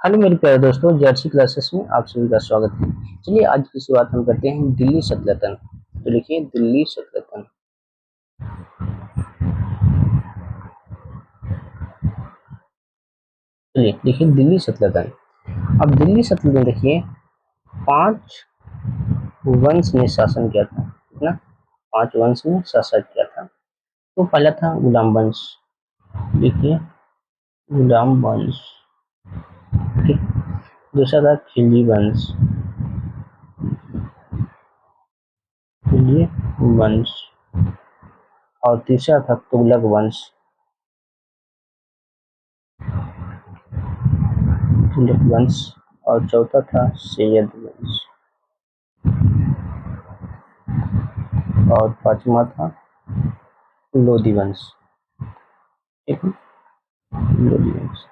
Hello मेरे प्यारे दोस्तों, जर्सी क्लासेस में आप सभी का स्वागत है। चलिए आज की शुरुआत हम करते हैं दिल्ली सल्तनत। तो लिखिए दिल्ली सल्तनत। चलिए लिखिए दिल्ली सल्तनत। अब दिल्ली सल्तनत देखिए, 5 वंश ने शासन किया था। कितना? 5 वंश ने शासन किया था। तो पहला था गुलाम वंश। देखिए गुलाम वंश। ठीक। दूसरा था खिलजी वंश। खिलजी वंश। और तीसरा था तुगलक वंश। तुगलक वंश। और चौथा था सैयद वंश। और पांचवा था लोधी वंश। ठीक है, लोधी वंश।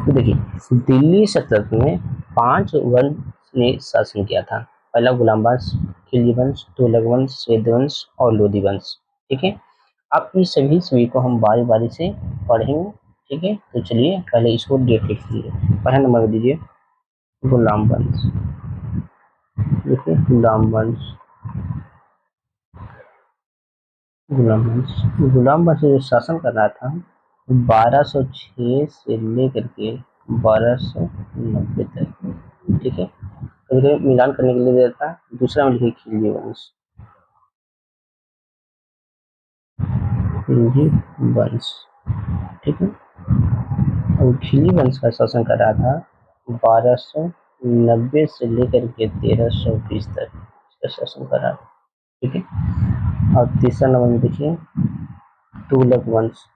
तो देखिए दिल्ली सल्तनत में 5 वंश ने शासन किया था। पहला गुलाम वंश, खिलजी वंश, तुगलक वंश, सैयद वंश और लोधी वंश। ठीक है, अब इस सभी को हम बारी बारी से पढ़ेंगे। ठीक है, तो चलिए पहले इसको डेट लिख लीजिए। पहला नंबर दीजिए गुलाम वंश। देखिए गुलाम वंश। गुलाम वंश। गुलाम वंश जो शासन कर रहा था 1206 से लेकर के 1290 तक। ठीक है, तो मिलान करने के लिए देता है। दूसरा में लिखिए खिलजी वंश। खिलजी वंश। ठीक है, और खिलजी वंश का शासन कर रहा था 1290 से लेकर के 1320 तक इसका शासन कर रहा था। ठीक है, और तीसरा नंबर में देखिए तुगलक वंश।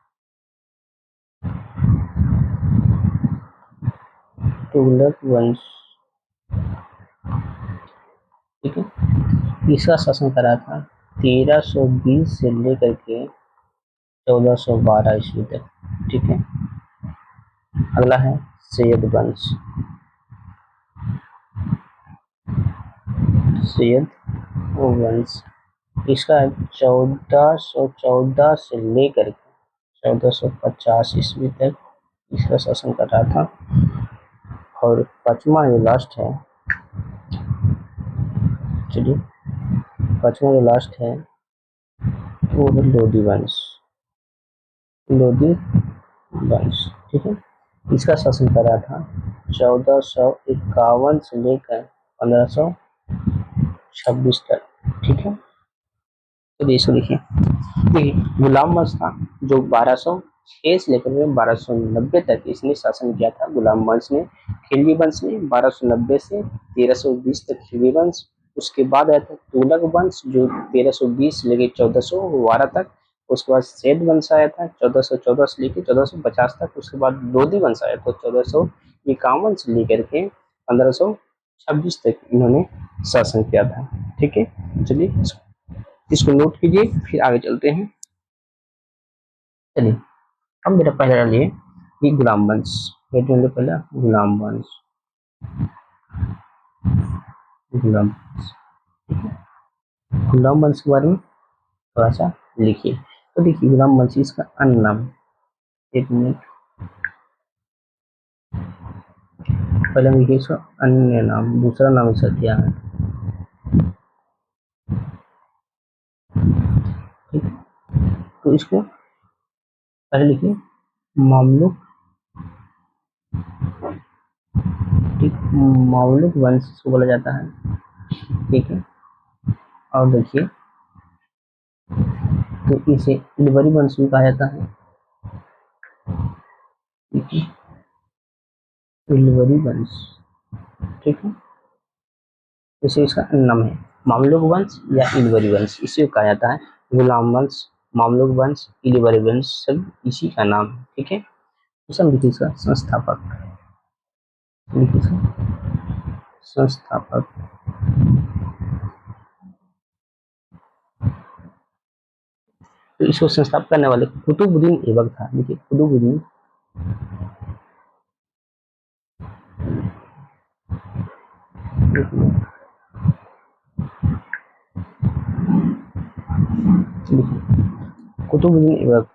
तुगलक वंश। ठीक है, इसका शासन करा था 1320 से लेकर के 1412 ईस्वी तक। ठीक है, अगला है सैयद वंश। सैयद वंश, इसका 1414 से लेकर के 1450 ईस्वी तक इसका शासन कर रहा था। और पांचवा जो लास्ट है, चलिए पांचवा जो लास्ट है वो है लोधी वंश। लोधी वंश। ठीक है, इसका शासन कर रहा था 1451 से लेकर 1526 तक। ठीक है, तो इसको देखिए। देखिए गुलाम वंश था जो 1206 से लेकर 1290 तक इसने शासन किया था। गुलाम वंश ने, खिलजी वंश ने 1290 से 1320 तक खिलजी वंश। उसके बाद आया था तुगलक वंश जो 1320 से लेकर 1412 तक। उसके बाद सैयद वंश आया था 1414 से लेकर 1450 तक। उसके बाद लोधी वंश आया था 1451 से लेकर के 1526 तक इन्होंने शासन किया था। ठीक है, चलिए इसको नोट कीजिए, फिर आगे चलते हैं। चलिए अब मेरा पहला डालिए ये गुलाम वंश। पहला गुलाम वंश। गुलाम वंश। गुलाम वंश के बारे में थोड़ा सा लिखिए। तो देखिए गुलाम वंश इसका अन्य नाम, एक मिनट, पहले लिखिए इसका अन्य नाम। दूसरा नाम इसका क्या है? ठीक, तो इसको पहले लिखिए मामलुक। ठीक, मामलुक वंश इसको बोला जाता है। ठीक है, और देखिए तो इसे इलवरी वंश भी कहा जाता है। ठीक है, इलवरी वंश। ठीक है, इसे इसका नाम है मामलुक वंश या इलवरी वंश, इसे कहा जाता है। गुलाम वंश, मामलुक वंश, इलवरी वंश सब इसी का नाम है। ठीक है, तो लिखिए इसका संस्थापक। लिखिए इसका संस्थापक। तो इसको संस्थापित करने वाले कुतुबुद्दीन ऐबक था। देखिए कुतुबुद्दीन कुतुबुद्दीन ऐबक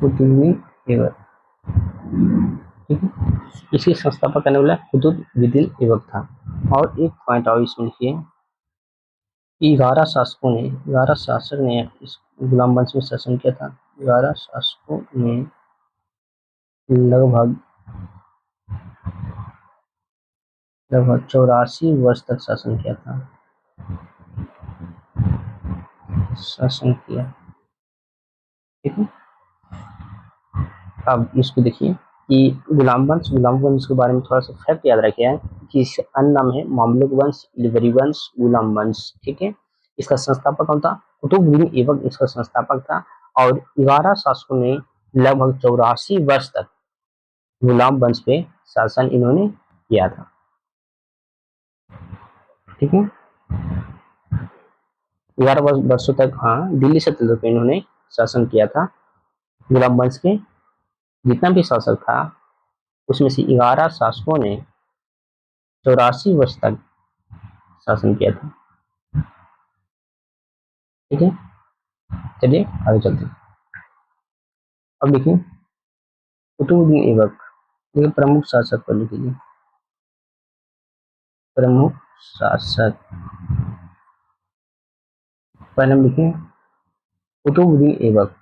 कुतुबुद्दीन ऐबक, ठीक है। इसके संस्थापक करने वाला कुतुबुद्दीन ऐबक था। और एक पॉइंट और इसमें लिखिए, 11 शासक ने इस गुलाम वंश में शासन किया था। 11 शासकों ने लगभग 84 वर्ष तक शासन किया था, शासन किया, ठीक है। अब इसको देखिए कि गुलाम वंश के बारे में थोड़ा सा फैक्ट याद रखिए कि इसका अन्य नाम है मामलुक वंश, इलबरी वंश, गुलाम वंश, ठीक है। इसका संस्थापक कौन था? कुतुबुद्दीन ऐबक इसका संस्थापक था। और 11 शासकों ने लगभग 84 वर्ष तक गुलाम वंश पे शासन इन्होंने किया था, ठीक है। 11 वर्षों तक, हाँ, दिल्ली सल्तनत पे इन्होंने शासन किया था। गुलाम वंश के जितना भी शासक था उसमें से 11 शासकों ने 84 वर्ष तक शासन किया था, ठीक है। चलिए आगे चलते हैं। अब देखिए कुतुबुद्दीन ऐबक, देखिए प्रमुख शासक पर लिखिए, प्रमुख शासक, पहले हम लिखें कुतुबुद्दीन ऐबक,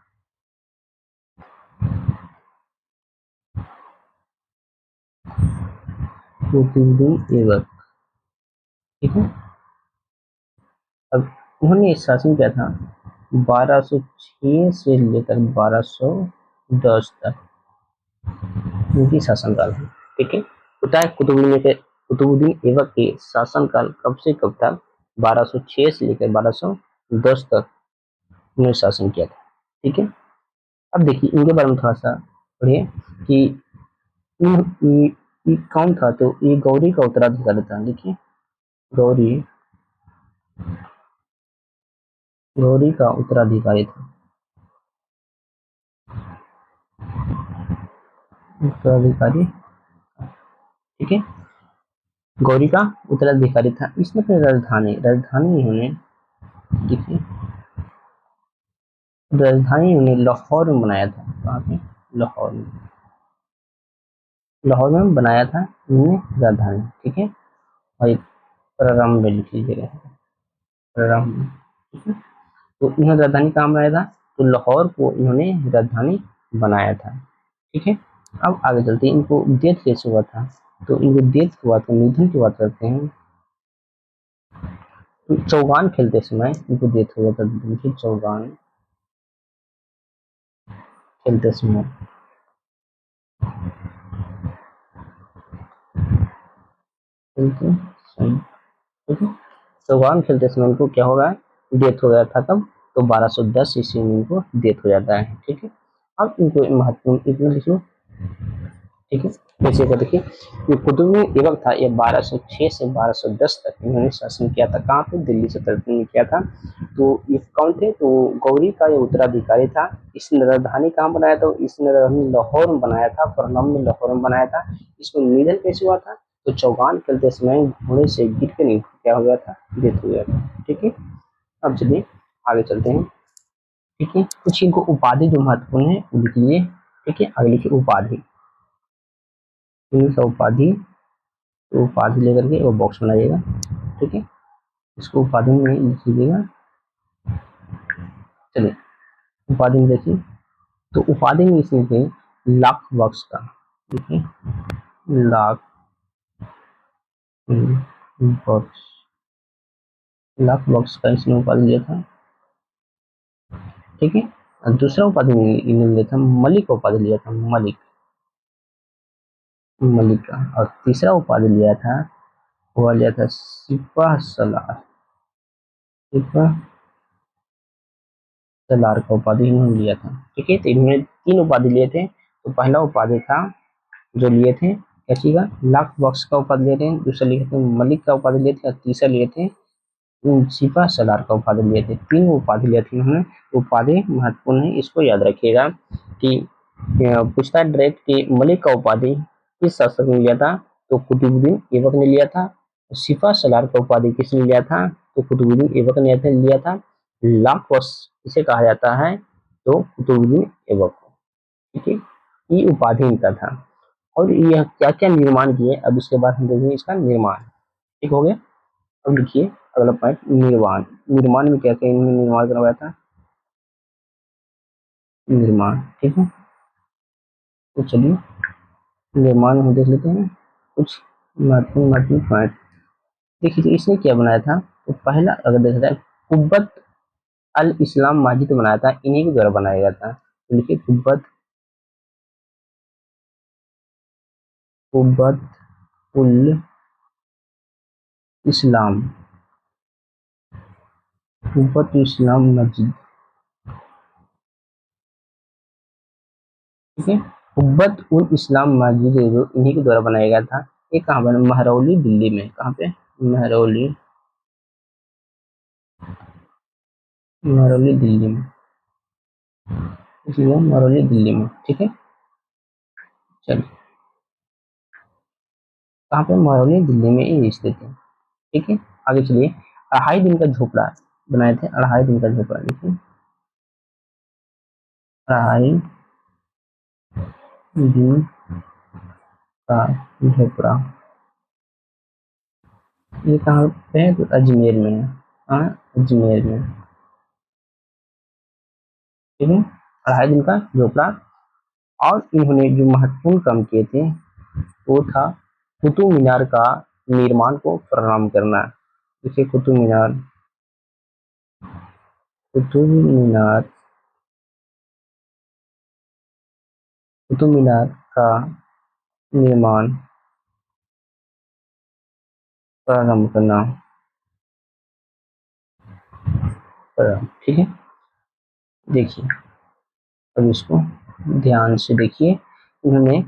कुतुबुद्दीन ऐबक, ठीक है। अब उन्होंने शासन किया था 1206 से लेकर 1210 तक उनकी शासनकाल है, ठीक है। होता है कुतुबुद्दीन ऐबक के शासनकाल कब से कब तक? 1206 से लेकर 1210 तक उन्होंने शासन किया था, ठीक है। अब देखिए इनके बारे में थोड़ा सा पढ़िए कि ये कौन था? तो ये गौरी का उत्तराधिकारी था, देखिए गौरी, गौरी का उत्तराधिकारी था, उत्तराधिकारी, ठीक है। गौरी का उत्तराधिकारी था। इसने अपनी राजधानी इन्होंने, देखिए राजधानी इन्होंने लाहौर में बनाया था। कहाँ पे? लाहौर में, लाहौर में बनाया था इन्होंने राजधानी, ठीक है। और एक प्रारंभ में लिख लीजिएगा, प्रारंभ में, ठीक है। तो इन्होंने राजधानी कहाँ बनाया था? तो लाहौर को इन्होंने राजधानी बनाया था, ठीक है। अब आगे चलते हैं, इनको डेथ कैसे हुआ था? तो इनको डेथ की बात, निधन की बात करते हैं। तो चौगान खेलते समय इनको डेथ हुआ था, देखिए चौगान खेलते समय, खेलते समय, ठीक है। चौगान खेलते समय इनको क्या होगा? डेथ हो गया था। कब? तो 1210 ईस्वी में इनको डेथ हो जाता है, ठीक है। अब इनको महत्वपूर्ण इतना लिखो, ठीक है। जैसे को देखिए ये कुतुबुद्दीन ऐबक था, ये 1206 से 1210 तक इन्होंने शासन किया था। कहाँ पे? दिल्ली सल्तनत में किया था। तो ये कौन थे? तो गौरी का ये उत्तराधिकारी था। इसने राजधानी कहाँ बनाया था? इसने राजधानी लाहौर में बनाया था, परनम में लाहौर में बनाया था। इसको निधन कैसे हुआ था? तो चौगान खेलते समय घोड़े से गिर के नहीं, क्या हो गया था? डेथ हो गया था, ठीक है। अब चलिए आगे चलते हैं, ठीक है। कुछ इनको उपाधि जो महत्वपूर्ण है वो लिख लिए, ठीक है। आगे लिखिए उपाधि, उपाधि, तो उपाधि लेकर के वो बॉक्स बनाइएगा, ठीक है। इसको उपाधि में लिख लीजिएगा। चलिए उपाधि में देखिए, तो उपाधि में इसमें थे लाख बक्स का, देखिए लाख बक्स, लाख बक्स का इसने उपाधि लिया था, ठीक है। और दूसरा उपाधि इन्होंने लिया था मलिक का उपाधि लिया था, मलिक, मलिक का। और तीसरा उपाधि लिया था, वह लिया था सिपह सलार, सिपह सलार का उपाधि इन्होंने लिया था, ठीक है। तो इन्होंने 3 उपाधि लिए थे। तो पहला उपाधि था जो लिए थे कैसी का? लाख बक्स का उपाधि लिए थे। दूसरा लिए थे मलिक का उपाधि लिए थे। और तीसरा लिए थे सिपा सलार का उपाधि लिए थे। 3 उपाधि लिए थे इन्होंने। उपाधि महत्वपूर्ण है, इसको याद रखिएगा कि पूछता है डायरेक्ट कि मलिक का उपाधि किस शासक ने लिया था? तो कुतुबुद्दीन ऐबक ने लिया था। सिपा सलार का उपाधि किसने लिया था? तो कुतुबुद्दीन ऐबक ने लिया था। लाख बक्स किसे कहा जाता है? तो कुतुबुद्दीन ऐबक को। ठीक है, ये उपाधि इनका था। और यह क्या क्या निर्माण किए, अब इसके बाद हम देखेंगे इसका निर्माण। ठीक हो गया। अब लिखिए अगला पॉइंट, निर्माण। निर्माण में क्या क्या इन्होंने निर्माण करवाया था, निर्माण। ठीक है, तो चलिए निर्माण हम देख लेते हैं कुछ महत्वपूर्ण महत्वपूर्ण पॉइंट। देखिए तो इसने क्या बनाया था, तो पहला अगर देखा जाए कुब्बत अल इस्लाम मस्जिद बनाया था, इन्हीं के द्वारा बनाया गया था। तो लिखिए कुब्बत, कुब्बत उल इस्लाम, कुब्बत इस्लाम मस्जिद। ठीक है, कुब्बत उल इस्लाम मस्जिद जो इन्हीं के द्वारा बनाया गया था। ये कहाँ बना, महरौली दिल्ली में। कहाँ पे, महरौली, महरौली दिल्ली में। इसलिए महरौली दिल्ली में। ठीक है, चलिए कहाँ पे, महरौली दिल्ली में ये स्थित है। ठीक है, आगे चलिए। 2.5 दिन का झोपड़ा बनाए थे, 2.5 दिन का झोपड़ा। देखिए 2.5 दिन का झोपड़ा, ये कहाँ पे है, तो अजमेर में है। हाँ, अजमेर में। ठीक है, 2.5 दिन का झोपड़ा। और इन्होंने जो महत्वपूर्ण काम किए थे वो था कुतुब मीनार का निर्माण को प्रारंभ करना। देखिए कुतुब मीनार, कुतुब मीनार, कुतुब मीनार का निर्माण प्रारंभ करना। ठीक है, देखिए अब इसको ध्यान से देखिए। इन्होंने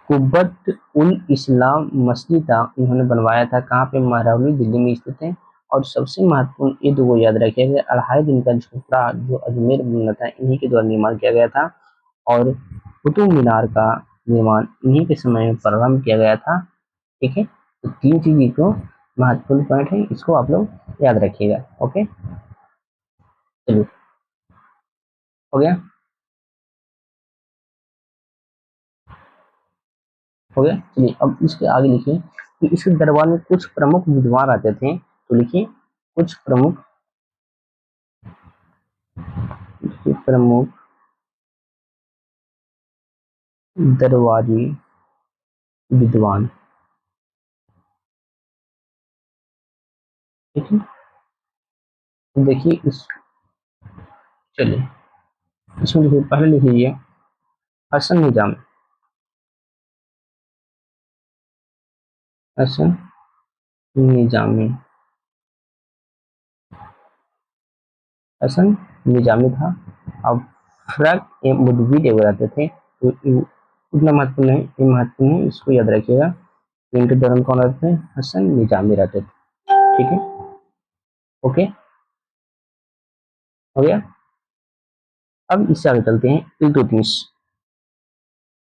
कुब्बत उल इस्लाम मस्जिद था, इन्होंने बनवाया था कहाँ पे, महरौली दिल्ली में स्थित है। और सबसे महत्वपूर्ण ये दो याद रखिएगा, 2.5 दिन का झोपड़ा जो अजमेर में बना था, इन्हीं के द्वारा निर्माण किया गया था। और कुतुब मीनार का निर्माण इन्हीं के समय में प्रारंभ किया गया था। ठीक है, तो 3 चीज को महत्वपूर्ण पॉइंट है, इसको आप लोग याद रखिएगा। ओके, चलिए हो गया, हो गया। चलिए अब इसके आगे लिखिए कि इसके दरबार में कुछ प्रमुख विद्वान आते थे। तो लिखिए कुछ प्रमुख, प्रमुख दरबारी विद्वान। ठीक है, देखिए इस, चलिए इसमें लिखिए, पहले लिख लीजिए हसन निजामी, हसन निजामी, हसन निजामी था। अब फरक ए मुदवी देव रहते थे, तो उतना महत्वपूर्ण है, ये महत्वपूर्ण है, इसको याद रखिएगा। इनके दौरान कौन रहते थे, हसन निजामी रहते थे। ठीक है, ओके, हो गया। अब इससे आगे चलते हैं, इल्तुतमिश।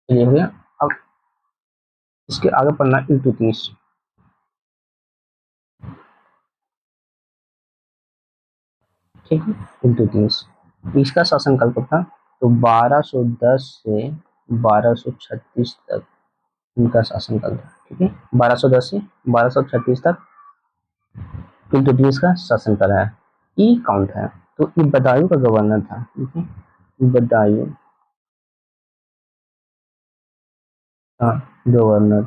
चलिए हो गया। अब इसके आगे पढ़ना इल्तुतमिश। ठीक है, इल्तुतमिश, इसका शासनकाल कब था, तो 1210 से 1236 तक इनका शासनकाल था। ठीक है, 1210 से 1236 तक इल्तुतमिश का शासनकाल है। ये कौन था, तो ये बदायूं का गवर्नर था। ठीक है, बदायूं का गवर्नर।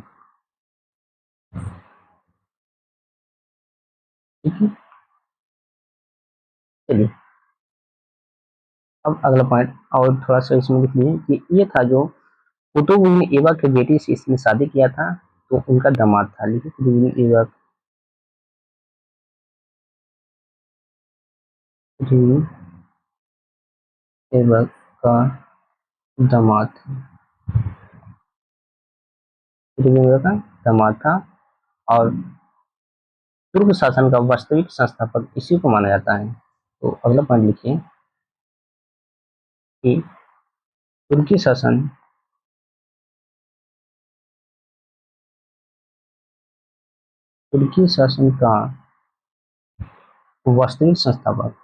ठीक है, चलिए अब अगला पॉइंट और थोड़ा सा इसमें लिख लीजिए कि ये था जो कुतुबुद्दीन ऐबक के बेटी से इसने शादी किया था, तो उनका दामाद था। लिखिए कुतुबुद्दीन ऐबक, कुतुबुद्दीन ऐबक का दामाद था, कुतुबुद्दीन ऐबक का दामाद था। और तुर्क शासन का वास्तविक संस्थापक इसी को माना जाता है। तो अगला पॉइंट लिखिए कि तुर्की शासन, तुर्की शासन का वास्तविक संस्थापक,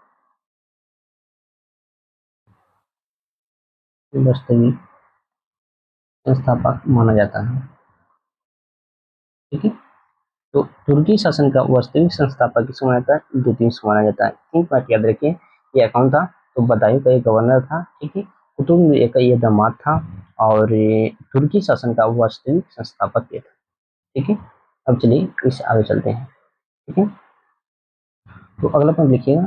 वास्तविक संस्थापक माना जाता है। ठीक है, तो तुर्की शासन का वास्तविक संस्थापक किसको माना जाता है? इल्तुतमिश को माना जाता है। तीन बात याद रखिए, ये कौन था? तो बदायूं का एक गवर्नर था, ठीक है, कुतुब का ये दामाद था, और ये तुर्की शासन का वास्तविक संस्थापक ये था। ठीक है, अब चलिए इस आगे चलते हैं। ठीक है, तो अगला पॉइंट लिखिएगा।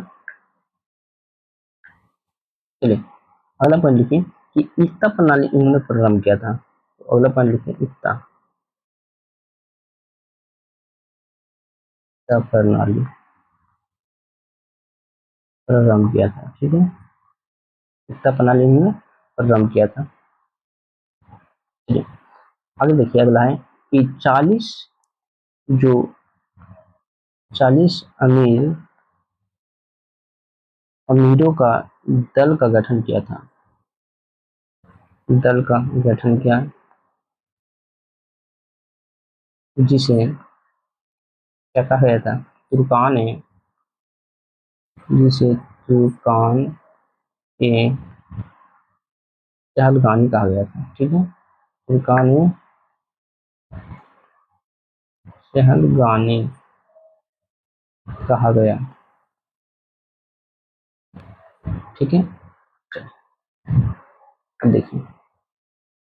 चलिए अगला पॉइंट लिखिए कि इक्ता प्रणाली इन्होंने प्रारंभ किया था। तो अगला पॉइंट लिखिए, इक्ता प्रणाली प्रारंभ किया था। ठीक है, इक्ता प्रणाली इन्होंने प्रारंभ किया था। चलिए आगे देखिए, अगला है कि 40 जो 40 अमीरों का दल का गठन किया था। दल का गठन किया, जिसे क्या कहा गया था? तुर्कान ए जिसे तुर्कान ए चहलगानी कहा गया था। ठीक है, तुर्कान ए चहलगानी कहा गया। ठीक है, अब देखिए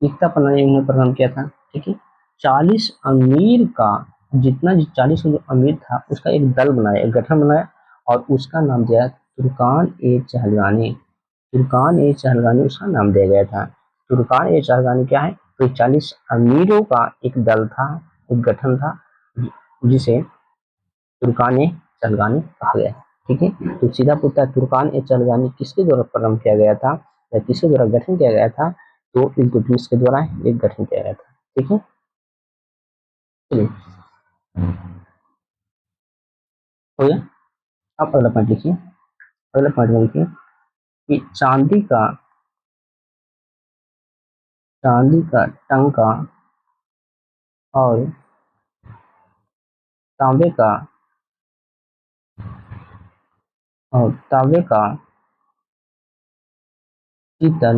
एकता प्रणाली इन्होंने प्रारंभ किया था। ठीक है, 40 अमीर का, जितना 40 का जो अमीर था उसका एक दल बनाया, एक गठन बनाया, और उसका नाम दिया तुर्कान ए चहलगानी। तुर्कान ए चहलगानी उसका नाम दिया गया था। तुर्कान ए चहलगानी क्या है? तो 40 अमीरों का एक दल था, एक गठन था, जिसे तुर्कान ए चहलगानी कहा गया है। ठीक है, तो सीधा पूछता है तुर्कान ए चहलगानी किसके द्वारा प्रारंभ किया गया था या किसके द्वारा गठन किया गया था? तो इल्तुतमिश के द्वारा एक गठन किया गया था। ठीक है, चलिए हो गया। अब अगला पॉइंट लिखिए। अगला पॉइंट में लिखिए कि चांदी का टंका और तांबे का तांबे का पीतल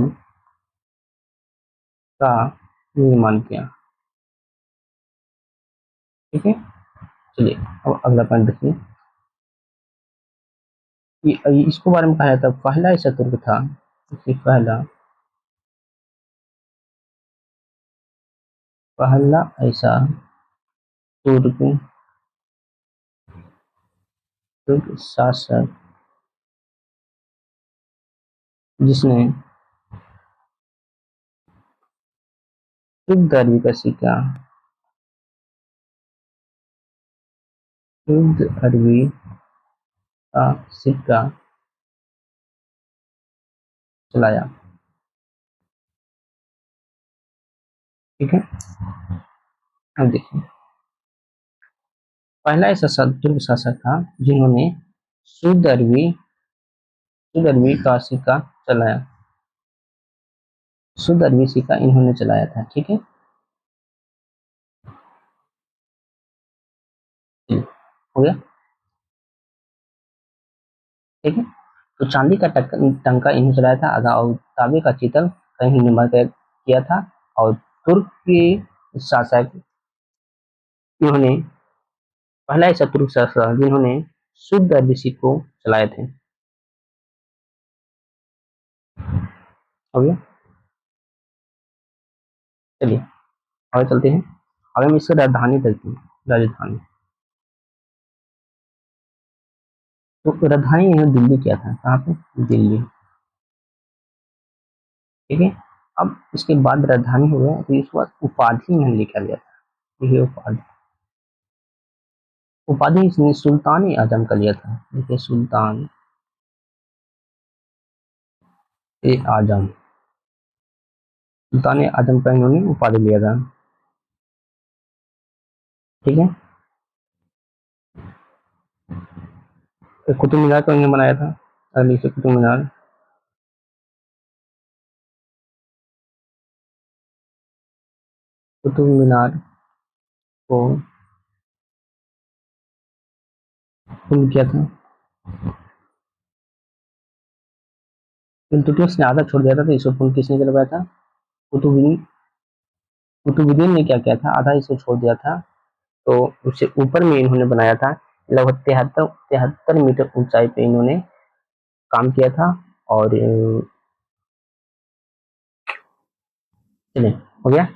का निर्माण किया। ठीक है, चलिए अब अगला पॉइंट देखिए कि इसको बारे में कहा जाता है पहला ऐसा तुर्क था। पहला पहला ऐसा तुर्क तुर्क शासक जिसने शुद्ध अरबी का सिक्का शुद्ध अरबी का सिक्का चलाया। ठीक है, अब देखिए पहला ऐसा तुर्क शासक था जिन्होंने शुद्ध अरबी शुद्ध अरबी का सिक्का चलाया। शुद्ध अरबी सिक्का इन्होंने चलाया था। ठीक है, हो गया। ठीक है, तो चांदी का टंका इन्होंने चलाया था आधा, और तांबे का चीतल कहीं निर्माण किया था, और तुर्क के शासक इन्होंने पहला ऐसा तुर्क शासक जिन्होंने शुद्ध अरबी सिक्कों चलाए थे। हो गया, चलिए आगे चलते हैं। आगे हम इसकी राजधानी देखते हैं। राजधानी, तो राजधानी इन्होंने दिल्ली किया था। कहाँ पे? दिल्ली। ठीक है, अब इसके बाद राजधानी हो गया, तो इसके बाद उपाधि में लिखा गया था। ये उपाधि उपाधि इसने सुल्तान ए आजम का लिया था। देखिए सुल्तान ए आजम, सुल्तान ए आजम का इन्होंने उपाधि लिया था। ठीक है, तो कुतुब मीनार को इन्होंने बनाया था, दिल्ली से कुतुब मीनार। कुतुब मीनार को कुल किया था। इल्तुतमिश ने आधा छोड़ दिया था, तो इसको पुन किसने करवाया था? कुतुब कुतुबुद्दीन ने क्या किया था, आधा हिस्सा छोड़ दिया था, तो उससे ऊपर में इन्होंने बनाया था। लगभग 73 मीटर ऊंचाई पे इन्होंने काम किया था। और चलिए, हो गया।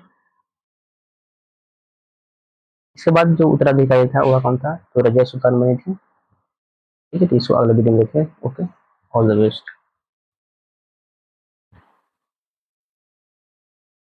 इसके बाद जो उत्तराधिकारी था वह कौन था, तो रजिया सुल्तान बनी थी। ठीक है, तो इसको अगले वीडियो में देखें। Okay, all the best.